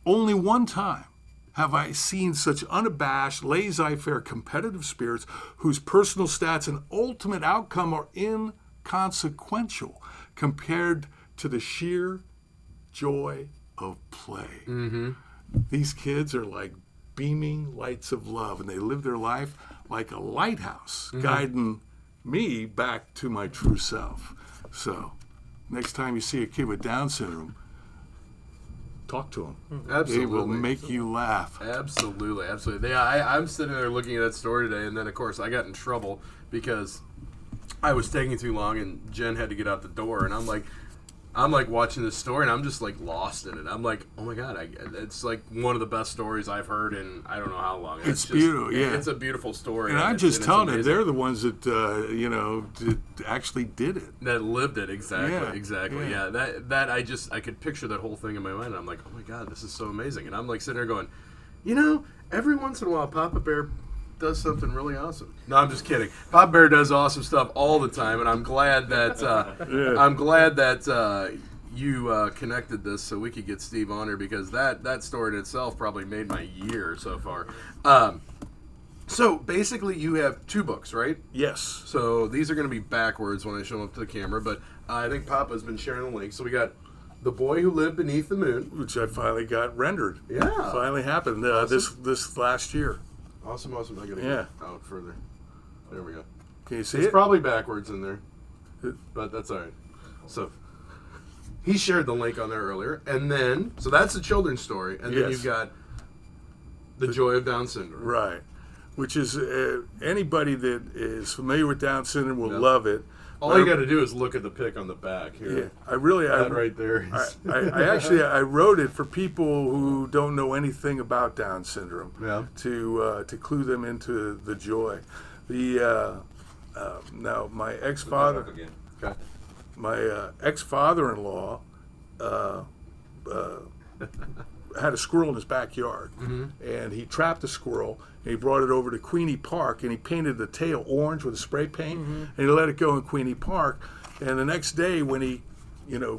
Only one time have I seen such unabashed, laissez-faire competitive spirits whose personal stats and ultimate outcome are inconsequential compared to the sheer joy of play. These kids are like beaming lights of love, and they live their life like a lighthouse, guiding me back to my true self. So, next time you see a kid with Down syndrome, talk to him. Absolutely. It will make you laugh. Absolutely, absolutely. Yeah, I'm sitting there looking at that story today, and then of course I got in trouble because I was taking too long, and Jen had to get out the door, and I'm like watching this story, and I'm just like lost in it. I'm like, oh my god, it's like one of the best stories I've heard in I don't know how long. It's beautiful, yeah. It's a beautiful story. And I'm just telling you, they're the ones that actually did it. That lived it, exactly, Yeah, exactly. yeah. Yeah, that I could picture that whole thing in my mind. And I'm like, oh my god, this is so amazing. And I'm like sitting there going, every once in a while, Papa Bear does something really awesome. No, I'm just kidding. Papa Bear does awesome stuff all the time, and I'm glad that you connected this so we could get Steve on here, because that story in itself probably made my year so far. So basically, you have 2 books, right? Yes. So these are going to be backwards when I show them up to the camera, but I think Papa's been sharing the link. So we got The Boy Who Lived Beneath the Moon, Which I finally got rendered. Yeah. Finally happened this last year. Awesome. I got to get out further. There we go. Can you see It's it? probably backwards in there, but that's all right. So he shared the link on there earlier, and then so that's the children's story, and then Yes. you've got The Joy of Down Syndrome. Right. Which is anybody that is familiar with Down syndrome will Yep. love it. All you got to do is look at the pic on the back here. Yeah, I That right there. I wrote it for people who don't know anything about Down syndrome. Yeah. To clue them into the joy. Now my Up ex-father, again. Okay. my ex-father-in-law, had a squirrel in his backyard, and he trapped the squirrel, and he brought it over to Queenie Park, and he painted the tail orange with a spray paint, and he let it go in Queenie Park. And the next day, when he,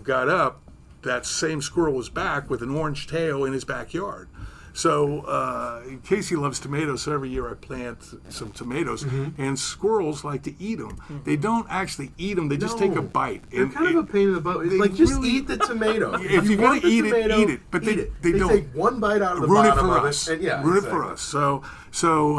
got up, that same squirrel was back with an orange tail in his backyard. So Casey loves tomatoes, so every year I plant some tomatoes, and squirrels like to eat them. They don't actually eat them; they just take a bite. They're kind of a pain in the butt. they Like, just really- eat the tomato. If you're want gonna the eat it, tomato, eat it. But eat it. they don't take one bite out of the ruin it bottom for of us. it. And Ruin it for us. So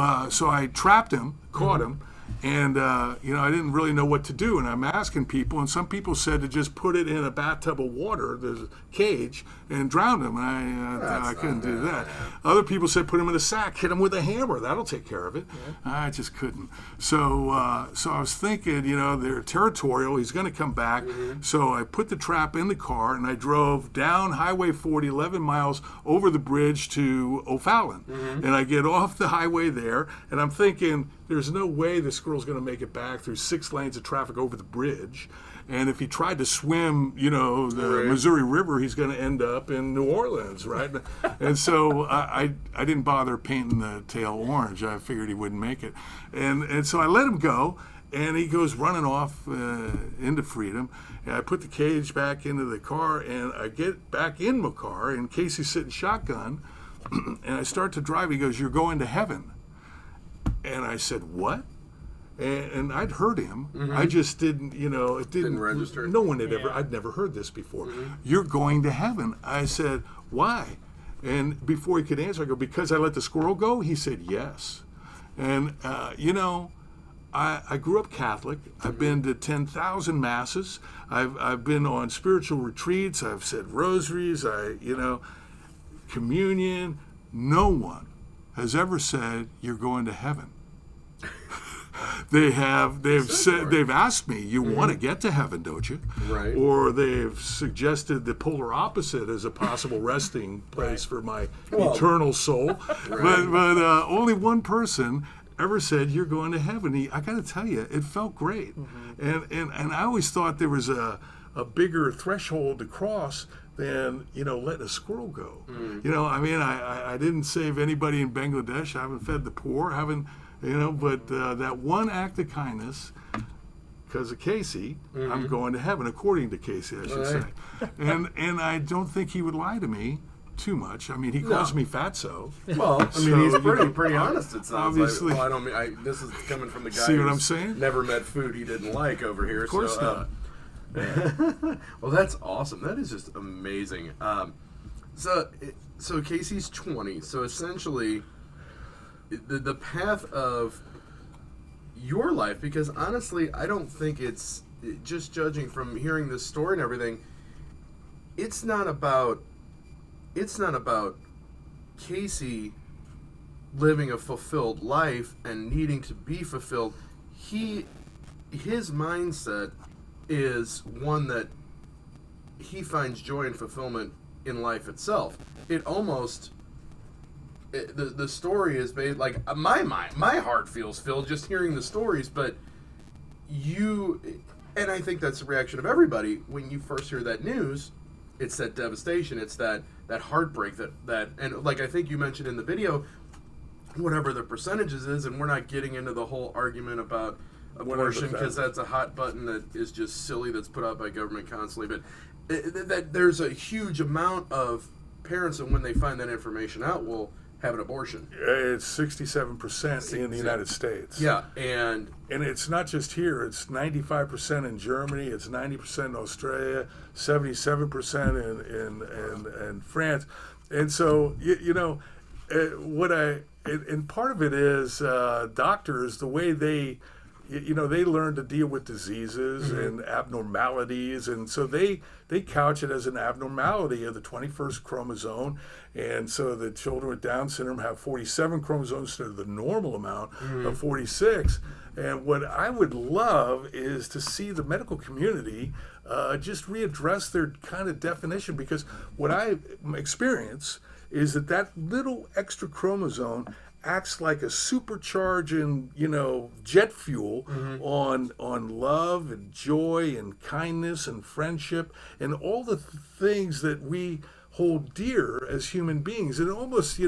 I trapped him, caught him, and I didn't really know what to do. And I'm asking people, and some people said to just put it in a bathtub of water, there's a cage, and drown him. And I couldn't do that. Other people said put him in a sack, hit him with a hammer. That'll take care of it. I just couldn't. So I was thinking, they're territorial. He's going to come back. So I put the trap in the car, and I drove down Highway 40, 11 miles over the bridge to O'Fallon. And I get off the highway there, and I'm thinking, there's no way the squirrel's going to make it back through 6 lanes of traffic over the bridge. And if he tried to swim, the Missouri River, he's going to end up in New Orleans, right? And so I didn't bother painting the tail orange. I figured he wouldn't make it. And so I let him go, and he goes running off into freedom. And I put the cage back into the car, and I get back in my car, and Casey's sitting shotgun, and I start to drive. He goes, "You're going to heaven." And I said, "What?" And I'd heard him. I just didn't, it didn't register. No one had I'd never heard this before. "You're going to heaven." I said, "Why?" And before he could answer, I go, "Because I let the squirrel go?" He said, "Yes." And, I grew up Catholic. I've been to 10,000 masses. I've been on spiritual retreats. I've said rosaries. Communion. No one has ever said you're going to heaven. They've asked me, "You want to get to heaven, don't you?" Right. Or they've suggested the polar opposite as a possible resting place for my eternal soul. But only one person ever said you're going to heaven. I got to tell you, it felt great. And I always thought there was a bigger threshold to cross than letting a squirrel go. I didn't save anybody in Bangladesh. I haven't fed the poor. But that one act of kindness because of Casey, I'm going to heaven, according to Casey, I should say. And I don't think he would lie to me too much. I mean, he calls me fatso. Well, I mean, he's pretty honest. It sounds obviously. like. Well, I don't mean. This is coming from the guy. See what who's I'm saying? Never met food he didn't like over here. Of course not. Well, that's awesome. That is just amazing. So Casey's 20. So essentially, the path of your life, because honestly, I don't think it's just judging from hearing this story and everything. It's not about Casey living a fulfilled life and needing to be fulfilled. His mindset is one that he finds joy and fulfillment in life itself. The story is based, like, my heart feels filled just hearing the stories, but and I think that's the reaction of everybody when you first hear that news. It's that devastation, it's that heartbreak, that and like I think you mentioned in the video, whatever the percentages is, and we're not getting into the whole argument about abortion because that's a hot button that is just silly, that's put out by government constantly, but that there's a huge amount of parents, and when they find that information out, will have an abortion. It's 67% in the United States. Yeah, and it's not just here. It's 95% in Germany. It's 90% in Australia. 77% in France. And so and part of it is doctors, the way they learn to deal with diseases and abnormalities, and so they couch it as an abnormality of the 21st chromosome, and so the children with Down syndrome have 47 chromosomes instead of the normal amount of 46. And what I would love is to see the medical community just readdress their kind of definition, because what I experience is that little extra chromosome acts like a supercharging, jet fuel on love and joy and kindness and friendship and all the things that we hold dear as human beings. And it almost,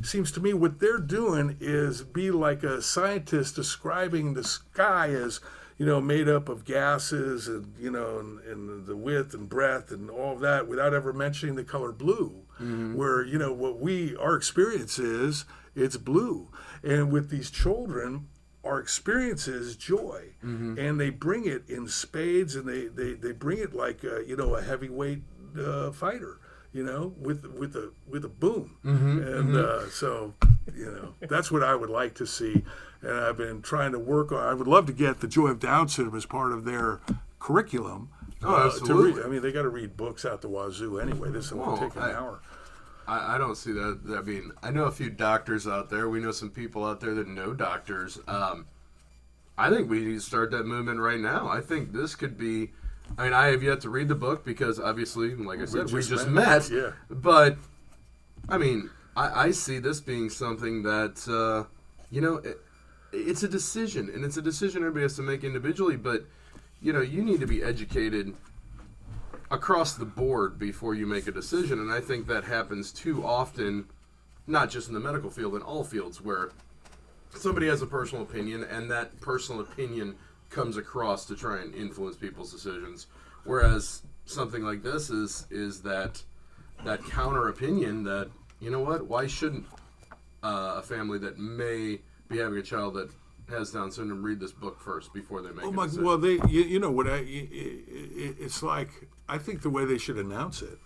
seems to me what they're doing is be like a scientist describing the sky as, made up of gases and, and the width and breadth and all of that without ever mentioning the color blue, where, our experience is, it's blue. And with these children, our experience is joy. And they bring it in spades, and they bring it like, a heavyweight fighter, with a boom. So, that's what I would like to see. And I've been trying to work on, I would love to get the Joy of Down syndrome as part of their curriculum. Absolutely. To read. They got to read books out the wazoo anyway. This will take an hour. I don't see that. I mean, I know a few doctors out there. We know some people out there that know doctors. I think we need to start that movement right now. I think this could be. I mean, I have yet to read the book because obviously, like I said, we just met. Yeah. But I mean, I see this being something that it's a decision, and it's a decision everybody has to make individually. But you need to be educated across the board before you make a decision, and I think that happens too often, not just in the medical field, in all fields, where somebody has a personal opinion, and that personal opinion comes across to try and influence people's decisions, whereas something like this is that counter opinion that, why shouldn't a family that may be having a child that has Down syndrome read this book first before they make a decision? Well, it's like, I think the way they should announce it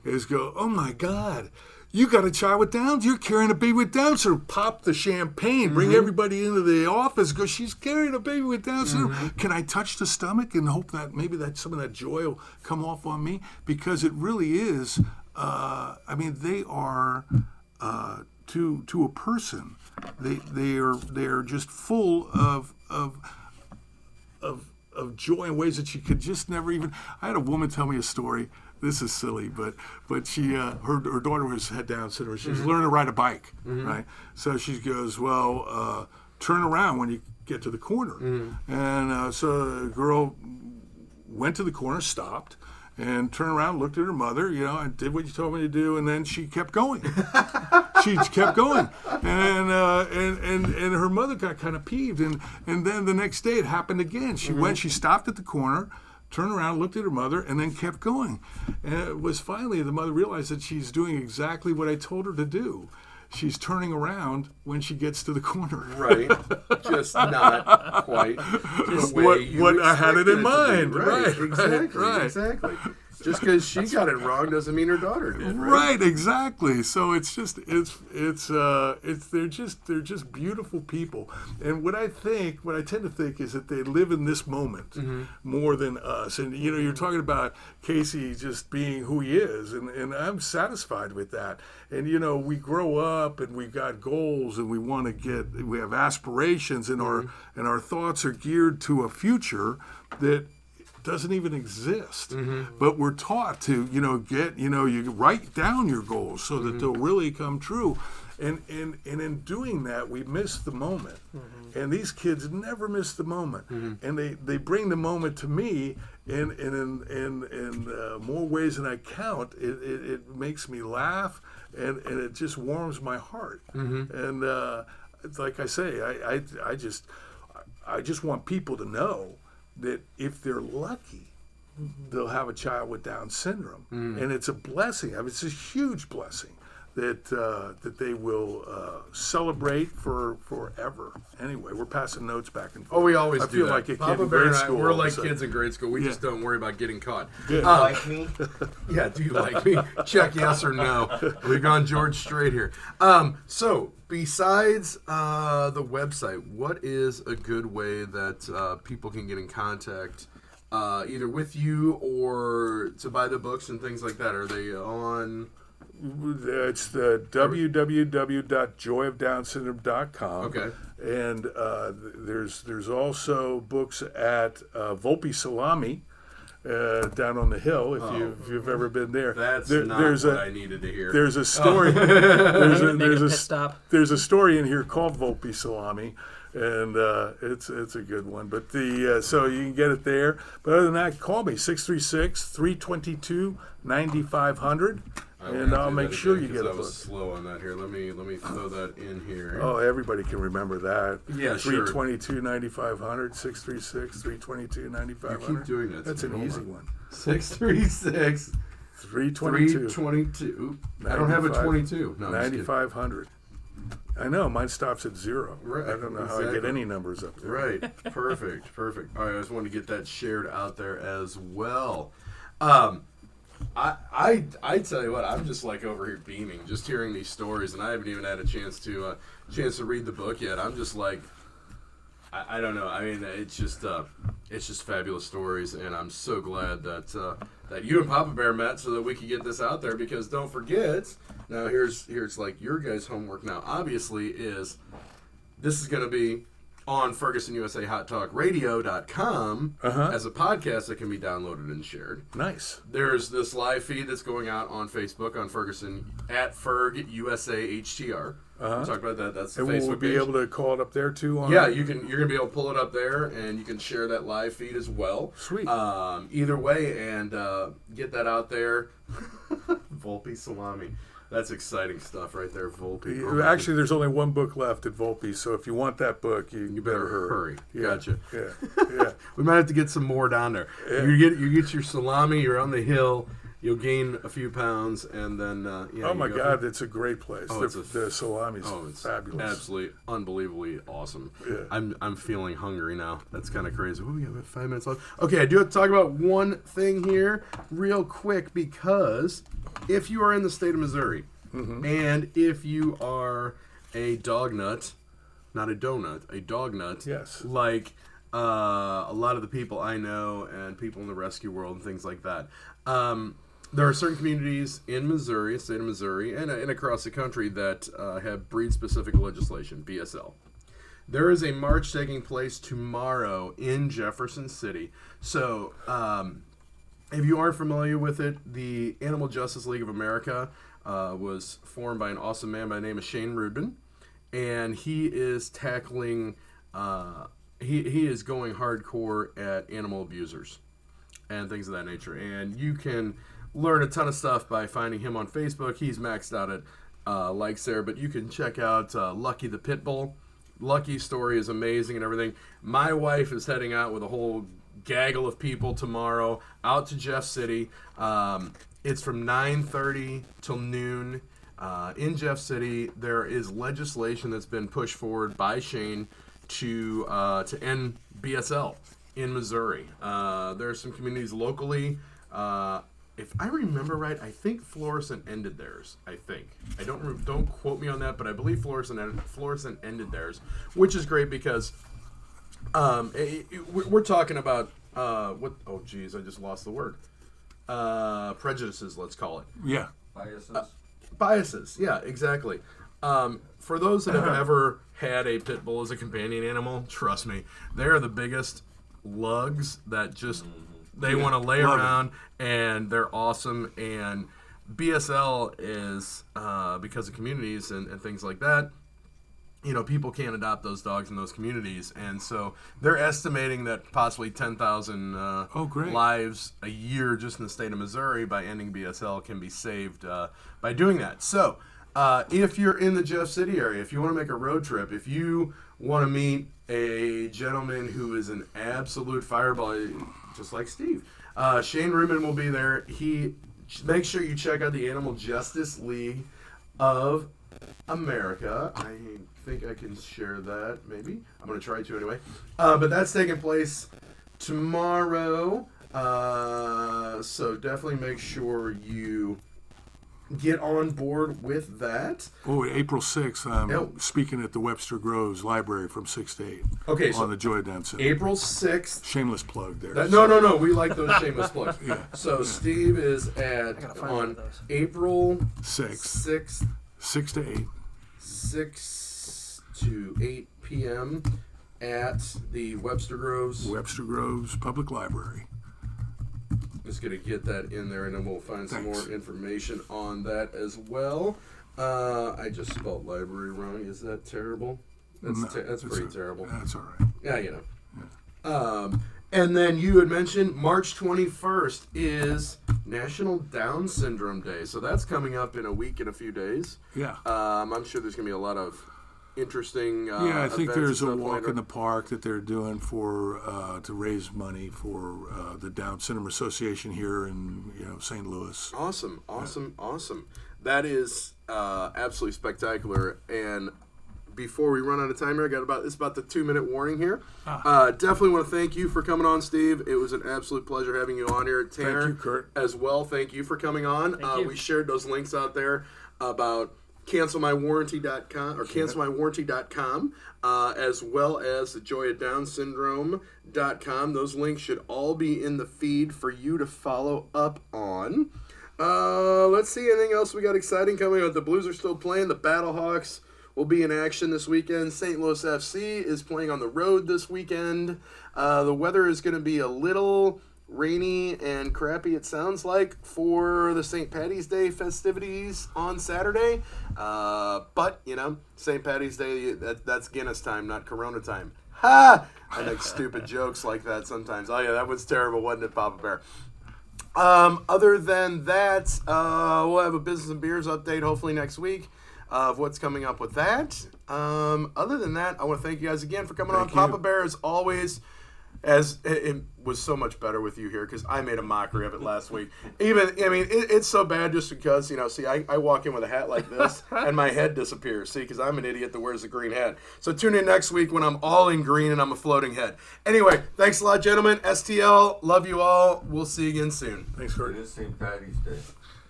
is go, oh my God, you got a child with Downs, you're carrying a baby with Down syndrome. Pop the champagne, bring everybody into the office, go, she's carrying a baby with Down syndrome. Can I touch the stomach and hope that maybe some of that joy will come off on me? Because it really is, they are, to a person, they are just full of joy in ways that you could just never even. I had a woman tell me a story. This is silly, but she her daughter had Down syndrome. She was learning to ride a bike, right? So she goes, well, turn around when you get to the corner, and so the girl went to the corner, stopped, and turned around, looked at her mother, and did what you told me to do, and then she kept going. She kept going, and her mother got kind of peeved, and then the next day it happened again. She went, she stopped at the corner, turned around, looked at her mother, and then kept going. And it was finally the mother realized that she's doing exactly what I told her to do. She's turning around when she gets to the corner. Right. Just not quite the way what I had it in expected mind. to be. Right. Exactly. Right. Exactly. Just because she got it wrong doesn't mean her daughter did. Right, exactly. So it's just they're just beautiful people. And what I tend to think is that they live in this moment more than us. And you're talking about Casey just being who he is, and I'm satisfied with that. And we grow up and we've got goals and we have aspirations, and our thoughts are geared to a future that doesn't even exist, but we're taught to you write down your goals so that they'll really come true, and in doing that we miss the moment, and these kids never miss the moment, and they bring the moment to me in more ways than I count. It makes me laugh, and it just warms my heart, and like I say, I just want people to know that if they're lucky, they'll have a child with Down syndrome, and it's a blessing. It's a huge blessing that they will celebrate forever. Anyway, we're passing notes back and forth. Oh, we always I do feel that. like a kid Papa in Bear grade and I, school. we're all of a like sudden. kids in grade school. We Yeah. just don't worry about getting caught. Good. Like me? Yeah, do you like me? Check yes or no. We've gone George Strait here. So, besides the website, what is a good way that people can get in contact either with you or to buy the books and things like that? Are they on... It's the www.joyofdownsyndrome.com. Okay. And there's also books at Volpe Salami down on the hill. If you've ever been there, That's not there's what I needed to hear. There's a story. there's Make a pit stop. There's a story in here called Volpe Salami, and it's a good one. But so you can get it there. But other than that, call me 636-322-9500. And I'll make sure you get a I was book. slow on that here. Let me throw that in here. Oh, everybody can remember that. Yeah, sure. 322-9500, 636-322-9500. You keep doing that. That's an easy one. 636 322. 322. I don't have a 22. No, I'm just kidding. 9500. I know, mine stops at 0. Right, I don't know how I get exactly. any numbers up there. Right. Perfect. All right, I just wanted to get that shared out there as well. I tell you what, I'm just like over here beaming, just hearing these stories, and I haven't even had a chance to read the book yet. I'm just like, I don't know. I mean, it's just fabulous stories, and I'm so glad that you and Papa Bear met so that we could get this out there. Because don't forget, now here's like your guys' homework. Now, obviously, this is going to be on FergusonUSAHotTalkRadio.com as a podcast that can be downloaded and shared. Nice. There's this live feed that's going out on Facebook on Ferguson at FergUSAHTR. We talked about that. That's the And Facebook we'll be page. able to call it up there too? Yeah, you're gonna be able to pull it up there, and you can share that live feed as well. Sweet. Either way, and get that out there. Volpe Salami. That's exciting stuff right there, Volpe. Actually, there's only one book left at Volpe, so if you want that book, you better hurry. Yeah. Gotcha. Yeah. We might have to get some more down there. Yeah. You get your salami. You're on the hill. You'll gain a few pounds, and then Oh my God, it's a great place. Oh, The salami's it's fabulous. absolutely unbelievably awesome. Yeah. I'm feeling hungry now. That's kind of crazy. Oh, we have 5 minutes left. Okay, I do have to talk about one thing here real quick, because if you are in the state of Missouri, and if you are a dog nut, not a donut, a dog nut, Yes. like a lot of the people I know and people in the rescue world and things like that, there are certain communities in Missouri, state of Missouri, and across the country that have breed-specific legislation, BSL. There is a march taking place tomorrow in Jefferson City. So, if you aren't familiar with it, the Animal Justice League of America was formed by an awesome man by the name of Shane Rudman, and he is tackling, he is going hardcore at animal abusers. and things of that nature. And you can learn a ton of stuff by finding him on Facebook. He's maxed out at likes there, but you can check out Lucky the Pitbull. Lucky's story is amazing and everything. My wife is heading out with a whole gaggle of people tomorrow out to Jeff City. It's from 9:30 till noon in Jeff City. There is legislation that's been pushed forward by Shane to end BSL in Missouri. There are some communities locally. If I remember right, I think Florissant ended theirs. I think don't quote me on that, but I believe Florissant ended theirs, which is great because we're talking about what? Oh, geez, I just lost the word. Prejudices, let's call it. Yeah. Biases. Yeah, exactly. For those that have ever had a pit bull as a companion animal, trust me, they are the biggest lugs that just they want to lay around, and they're awesome. And BSL is because of communities and things like that. You know, people can't adopt those dogs in those communities, and so they're estimating that possibly 10,000 lives a year just in the state of Missouri by ending BSL can be saved by doing that. So, if you're in the Jeff City area, if you want to make a road trip, if you want to meet a gentleman who is an absolute fireball, just like Steve, Shane Ruman will be there. Make sure you check out the Animal Justice League of America. I think I can share that, maybe. I'm going to try to anyway. But that's taking place tomorrow. So definitely make sure you get on board with that. Oh, April 6th, I'm speaking at the Webster Groves Library from 6 to 8. Okay, on the Joy Down Center. April 6th. Shameless plug there. No. We like those shameless plugs. Yeah. So Steve is on April 6th. 6 to 8. 6 to 8 p.m. at the Webster Groves Public Library. Just going to get that in there, and then we'll find some more information on that as well. I just spelled library wrong. Is that terrible? That's pretty terrible. That's all right. Yeah, you know. Yeah. And then you had mentioned March 21st is National Down Syndrome Day. So that's coming up in a week and a few days. Yeah. I'm sure there's going to be a lot of interesting I think there's a walk later in the park that they're doing for to raise money for the Down Syndrome Association here in St. Louis. Awesome. That is absolutely spectacular. And before we run out of time here, it's about the 2-minute warning here. Definitely want to thank you for coming on, Steve. It was an absolute pleasure having you on here. Tanner, thank you, Kurt. As well. Thank you for coming on. We shared those links out there about cancelmywarranty.com or cancelmywarranty.com, as well as the joyofdownsyndrome.com. Those links should all be in the feed for you to follow up on. Let's see, anything else we got exciting coming up? The Blues are still playing. The Battlehawks will be in action this weekend. St. Louis FC is playing on the road this weekend. The weather is going to be a little rainy and crappy, it sounds like, for the St. Patty's Day festivities on Saturday. But, St. Patty's Day, that's Guinness time, not Corona time. Ha! I make stupid jokes like that sometimes. Oh, yeah, that was terrible, wasn't it, Papa Bear? Other than that, we'll have a Business and Beers update hopefully next week of what's coming up with that. Other than that, I want to thank you guys again for coming on. Papa Bear, as always, it was so much better with you here because I made a mockery of it last week. It's so bad just because, I walk in with a hat like this and my head disappears. See, because I'm an idiot that wears a green hat. So tune in next week when I'm all in green and I'm a floating head. Anyway, thanks a lot, gentlemen. STL, love you all. We'll see you again soon. Thanks, Kurt. It is St. Patty's Day.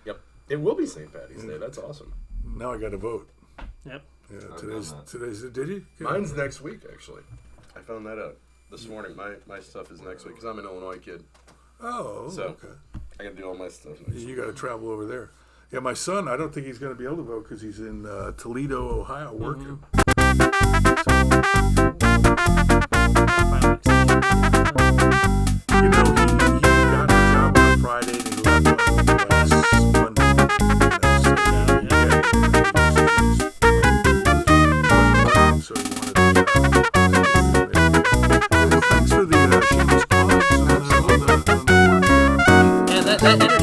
Yep. It will be St. Patty's Day. That's awesome. Now I got to vote. Yep. Yeah, today's did you? Mine's next week, actually. I found that out this morning. My stuff is next week because I'm an Illinois kid. Oh, so okay. I got to do all my stuff next week. You got to travel over there. Yeah, my son, I don't think he's going to be able to vote because he's in Toledo, Ohio, working. He got a job on a Friday and he left on last Monday. So he wanted to thanks for the shameless plugs on the that energy.